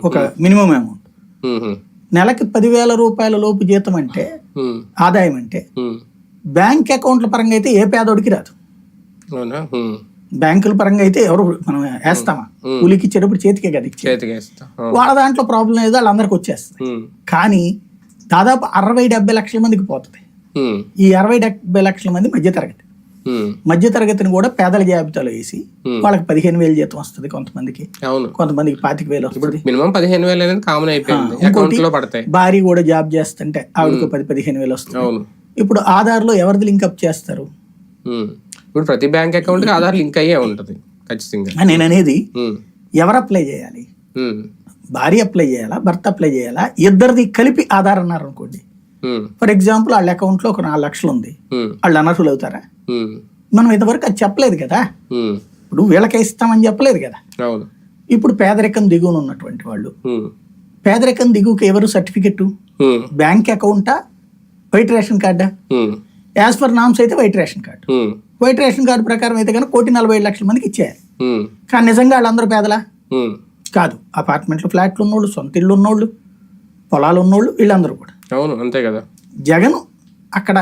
ఒక minimum amount. నెలకి 10,000 రూపాయల లోపు జీతం అంటే ఆదాయం అంటే బ్యాంక్ అకౌంట్ల పరంగా అయితే ఏ పేదోడికి రాదు. బ్యాంకుల పరంగా అయితే ఎవరు మనం వేస్తామా, కూలికి ఇచ్చేటప్పుడు చేతికే కదా ఇచ్చేది. వాళ్ళ దాంట్లో ప్రాబ్లం లేదు, వాళ్ళందరికి వచ్చేస్తుంది. కానీ దాదాపు 60-70 లక్షల మందికి పోతుంది. ఈ 60-70 లక్షల మంది మధ్యతరగతిని కూడా పేదల జాబితాలో వేసి వాళ్ళకి 15,000 జీతం వస్తుంది, కొంతమందికి 25,000 వస్తుంది. భార్య కూడా జాబ్ చేస్తుంటే ఆవిడకు 10-15,000 వస్తుంది. ఇప్పుడు ఆధార్లో ఎవరిది లింక్అప్ చేస్తారు? ఇప్పుడు ప్రతి బ్యాంక్ అకౌంట్ కి ఆధార్ లింక్ అయ్యే ఉంటది ఖచ్చితంగా. నేను అనేది ఎవరు అప్లై చేయాలి? భార్య అప్లై చేయాలా, భర్త అప్లై చేయాలా? ఇద్దరిది కలిపి ఆధార్ అన్నారు అనుకోండి, ఫర్ ఎగ్జాంపుల్ వాళ్ళ అకౌంట్ లో ఒక 4 లక్షలు ఉంది, వాళ్ళు అనర్హులు అవుతారా? మనం ఇంతవరకు అది చెప్పలేదు కదా. ఇప్పుడు వీళ్ళకే ఇస్తామని చెప్పలేదు కదా. ఇప్పుడు పేదరికం దిగువన ఉన్నటువంటి వాళ్ళు, పేదరికం దిగువకి ఎవరు సర్టిఫికెట్? బ్యాంక్ అకౌంటా, వైట్ రేషన్ కార్డా? యాజ్ పర్ నామ్స్ అయితే white ration card. White ration card ప్రకారం అయితే కనుక 1,47 లక్షల మందికి ఇచ్చేయాలి. కానీ నిజంగా వాళ్ళందరూ పేదలా? కాదు. అపార్ట్మెంట్లు, ఫ్లాట్లు ఉన్నోళ్ళు, సొంత ఇళ్ళు ఉన్నోళ్ళు, పొలాలు ఉన్నోళ్ళు, వీళ్ళందరూ కూడా. అంతే కదా. జగన్ అక్కడ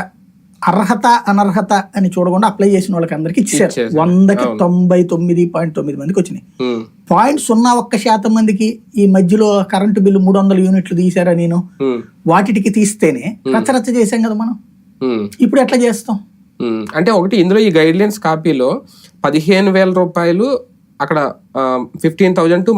అర్హత అనర్హత అని చూడకుండా అప్లై చేసిన వాళ్ళకి అందరికి ఇచ్చారు. 100కి 99.9 మందికి వచ్చినాయి. 0.01% మందికి ఈ మధ్యలో కరెంటు బిల్లు 300 యూనిట్లు తీసారా నేను, వాటికి తీస్తేనే రచ్చరచ్చ చేసాం కదా మనం. ఇప్పుడు ఎట్లా చేస్తాం అంటే ఒకటి ఇందులో ఈ గైడ్ లైన్స్ కాపీలో 15,000 రూపాయలు అక్కడ 15,000 టు